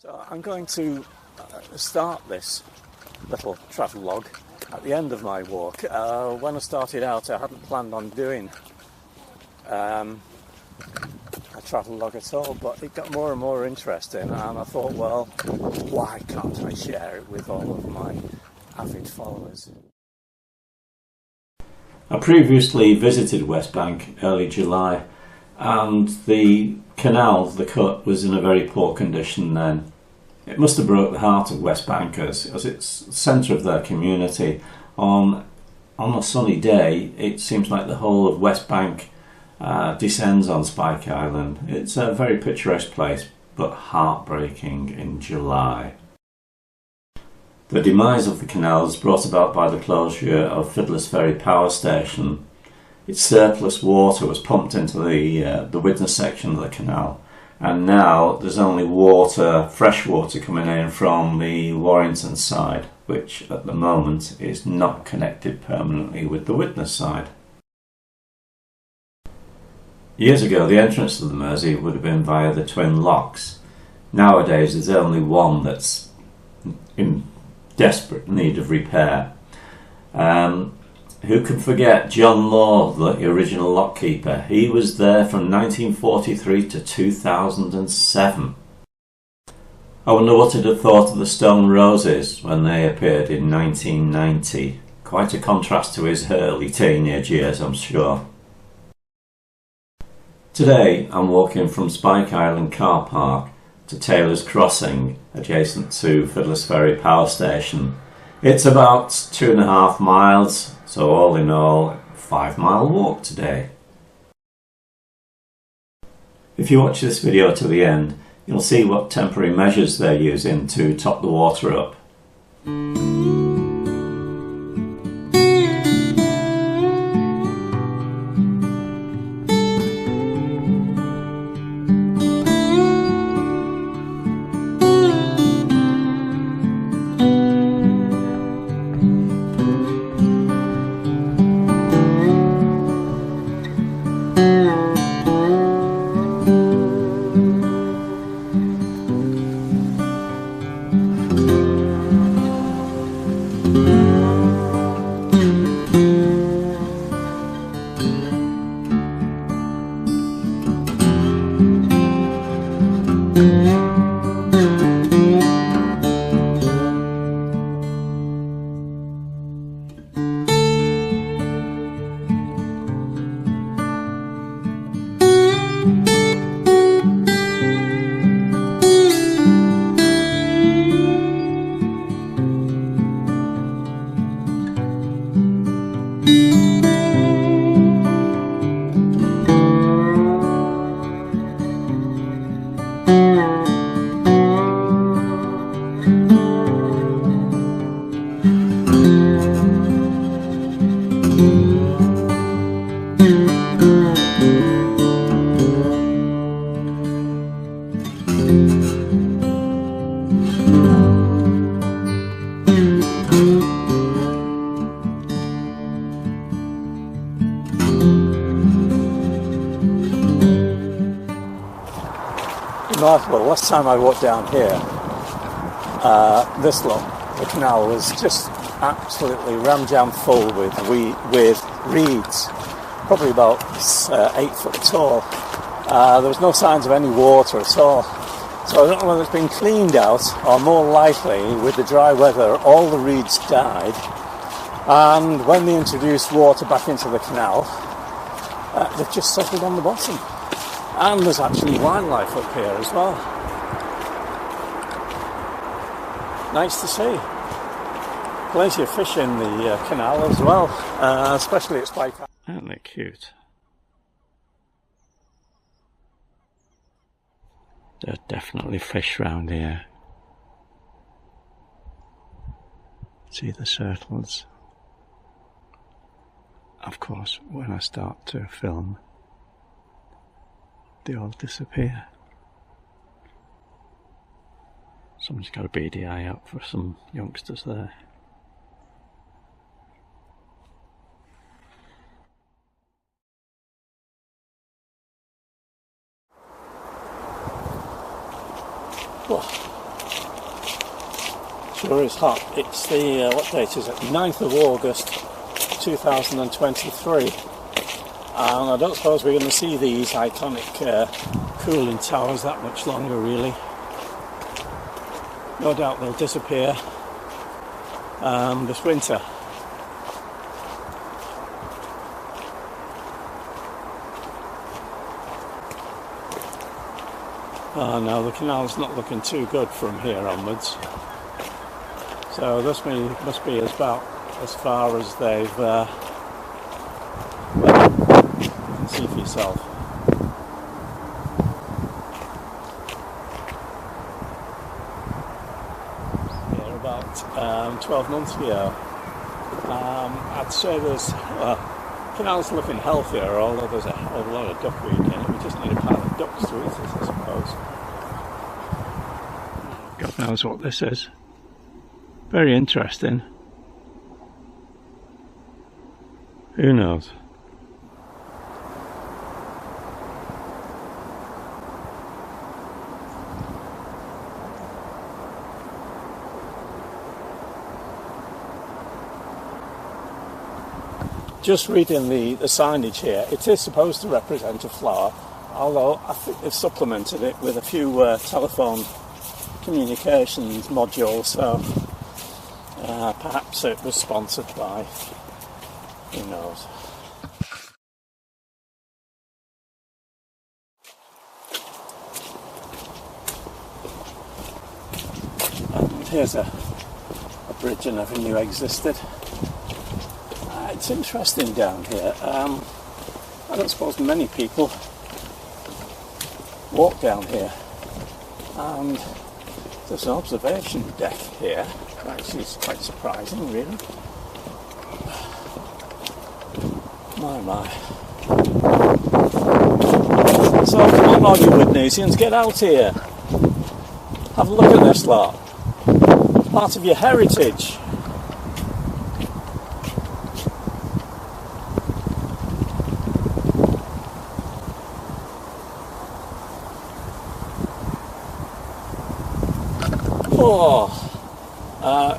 So I'm going to start this little travel log at the end of my walk. When I started out, I hadn't planned on doing a travel log at all, but it got more and more interesting, and I thought, well, why can't I share it with all of my avid followers? I previously visited West Bank early July, and the canal, the cut, was in a very poor condition then. It must have broke the heart of West Bankers, as it's the centre of their community. On a sunny day, it seems like the whole of West Bank descends on Spike Island. It's a very picturesque place, but heartbreaking in July. The demise of the canal is brought about by the closure of Fiddlers Ferry power station. Its surplus water was pumped into the Widnes section of the canal, and now there's only fresh water coming in from the Warrington side, which at the moment is not connected permanently with the Widnes side. Years ago, the entrance to the Mersey would have been via the twin locks. Nowadays, there's only one that's in desperate need of repair. Who can forget John Law, the original lockkeeper? He was there from 1943 to 2007. I wonder what he'd have thought of the Stone Roses when they appeared in 1990. Quite a contrast to his early teenage years, I'm sure. Today I'm walking from Spike Island Car Park to Taylor's Crossing, adjacent to Fiddlers Ferry Power Station. It's about 2.5 miles, so all in all, 5-mile walk today. If you watch this video to the end, you'll see what temporary measures they're using to top the water up. Remarkable. Last time I walked down here, the canal was just absolutely ram-jam full with reeds, probably about 8 foot tall. There was no signs of any water at all. So I don't know whether it's been cleaned out, or more likely, with the dry weather, all the reeds died, and when they introduced water back into the canal, they've just settled on the bottom. And there's actually wildlife up here as well. Nice to see. Plenty of fish in the canal as well, especially at Spike Island. Aren't they cute? There are definitely fish round here. See the turtles. Of course, when I start to film, they all disappear. Someone's got a beady eye out for some youngsters there. Oh, sure is hot. It's the, what date is it? 9th of August 2023. And I don't suppose we're going to see these iconic cooling towers that much longer, really. No doubt they'll disappear this winter. Oh no, the canal's not looking too good from here onwards. So this must be about as far as they've... well, you can see for yourself. Yeah, about 12 months ago. I'd say there's... canal's looking healthier, although there's a hell of a lot of duckweed in it. We just need a pile of ducks to eat this, I suppose. God knows what this is. Very interesting. Who knows? Just reading the signage here, it is supposed to represent a flower, although I think they've supplemented it with a few telephone communications modules, so perhaps it was sponsored by, who knows. And here's a bridge I never knew existed. It's interesting down here. I don't suppose many people walk down here, and there's an observation deck here, which is quite surprising, really. My. So come on, all you Widnesians, get out here. Have a look at this lot. It's part of your heritage.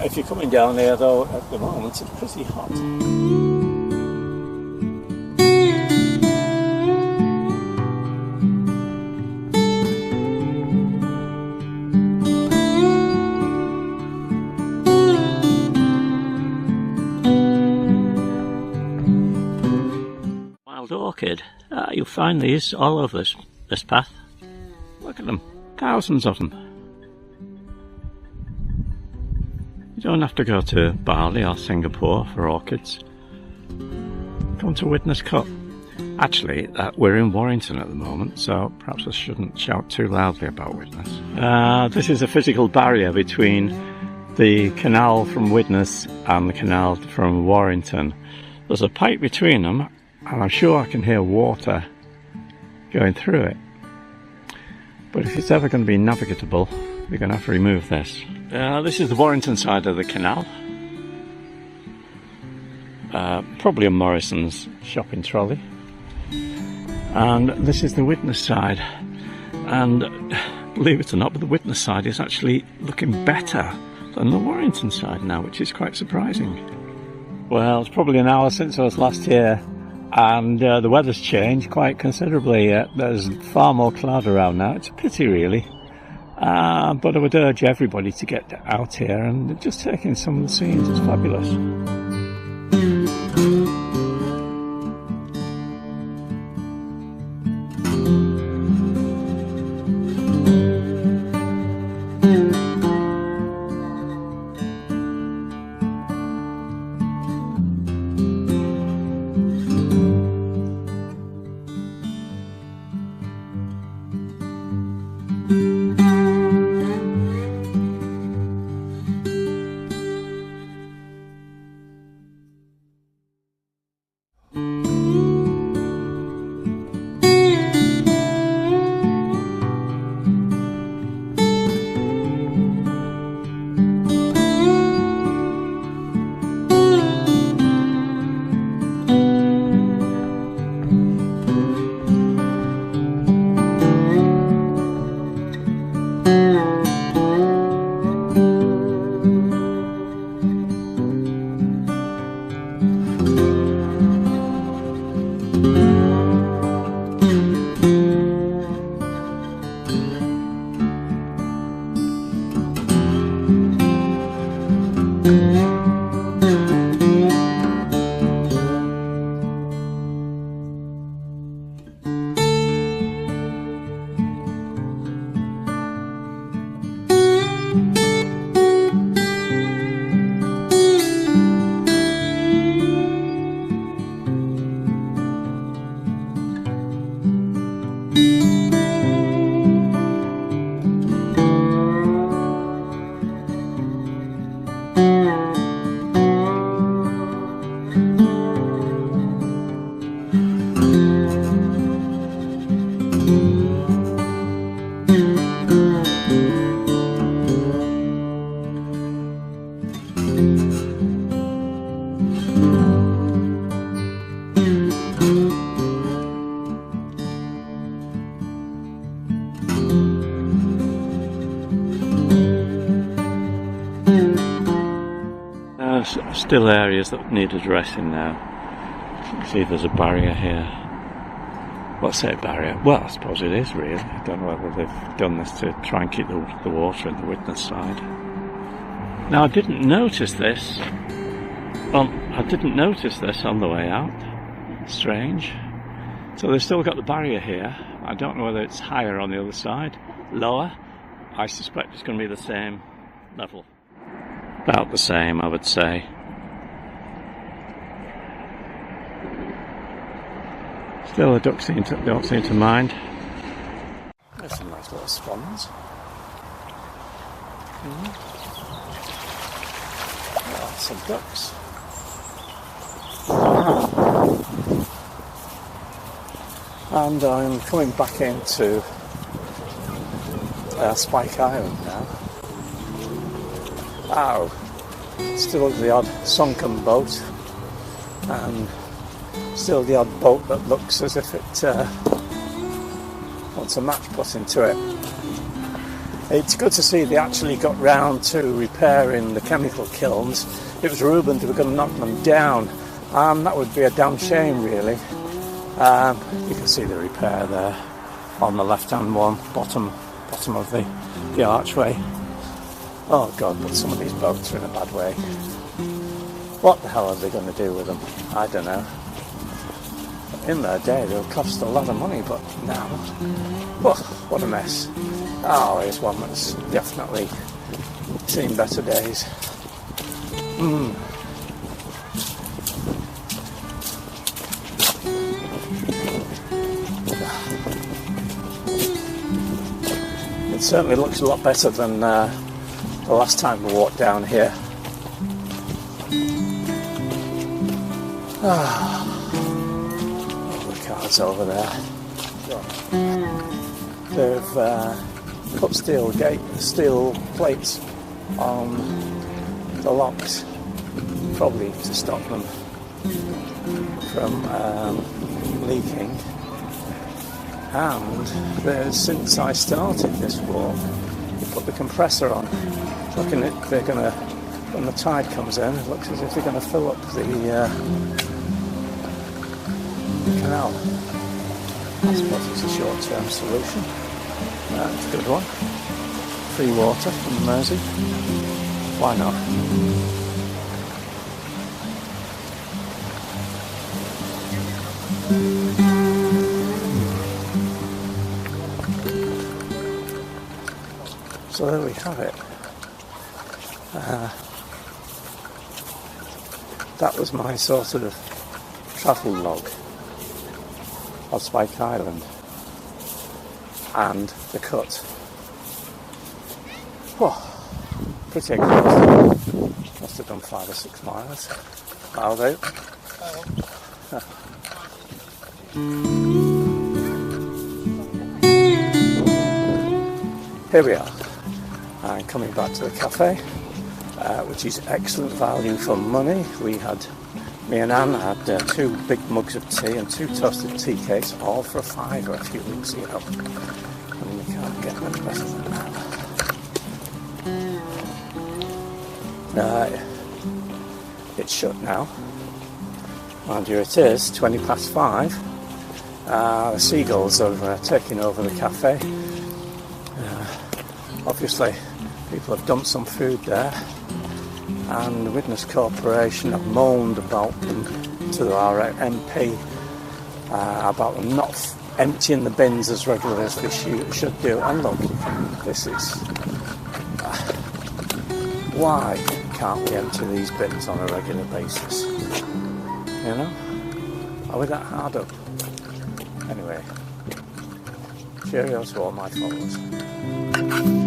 If you're coming down here though, at the moment it's pretty hot. Wild orchid. You'll find these all over this path. Look at them, thousands of them. You don't have to go to Bali or Singapore for orchids. Come to Widnes Cut. Actually, we're in Warrington at the moment, so perhaps I shouldn't shout too loudly about Widnes. This is a physical barrier between the canal from Widnes and the canal from Warrington. There's a pipe between them, and I'm sure I can hear water going through it. But if it's ever going to be navigable, we're going to have to remove this. This is the Warrington side of the canal. Probably a Morrison's shopping trolley. And this is the Widnes side. And believe it or not, but the Widnes side is actually looking better than the Warrington side now, which is quite surprising. Well, it's probably an hour since I was last here, and the weather's changed quite considerably. There's far more cloud around now. It's a pity, really. But I would urge everybody to get out here and just take in some of the scenes. It's fabulous. Still areas that need addressing now. See, there's a barrier here. Well, I say barrier. Well, I suppose it is really. I don't know whether they've done this to try and keep the water in the witness side. Now, I didn't notice this. Well, I didn't notice this on the way out. Strange. So they've still got the barrier here. I don't know whether it's higher on the other side, lower. I suspect it's going to be the same level. About the same, I would say. Still, the ducks don't seem to mind. There's some nice little swans. Oh, some ducks. And I'm coming back into Spike Island now. Wow, still the odd sunken boat, and still the odd boat that looks as if it wants a match put into it. It's good to see they actually got round to repairing the chemical kilns. It was rumoured they were going to knock them down, and that would be a damn shame really. You can see the repair there on the left hand one, bottom of the archway. Oh God, but some of these boats are in a bad way. What the hell are they going to do with them? I don't know. In their day they'll cost a lot of money, but now, oh, what a mess. Oh, here's one that's definitely seen better days. It certainly looks a lot better than the last time we walked down here. Oh, the cars over there. They've put steel plates on the locks, probably to stop them from leaking. And since I started this walk, they put the compressor on. Looking at they're going to, when the tide comes in, it looks as if they're going to fill up the canal. I suppose it's a short-term solution. It's a good one. Free water from the Mersey. Why not? So there we have it. That was my sort of travel log of Spike Island and the cut. Oh, pretty exhausting. Must have done 5 or 6 miles. I'll do. Here we are. I'm coming back to the cafe, which is excellent value for money. Me and Anne had 2 big mugs of tea and 2 toasted tea cakes, all for £5 a few weeks ago. I mean, you can't get much better than that. It's shut now. Mind you, it is 5:20. The seagulls are taking over the cafe. Obviously, people have dumped some food there, and the Witness Corporation have moaned about them to our MP about them not emptying the bins as regularly as they should do. And look, this is why can't we empty these bins on a regular basis? You know, are we that hard up? Anyway, Cheerio to all my followers.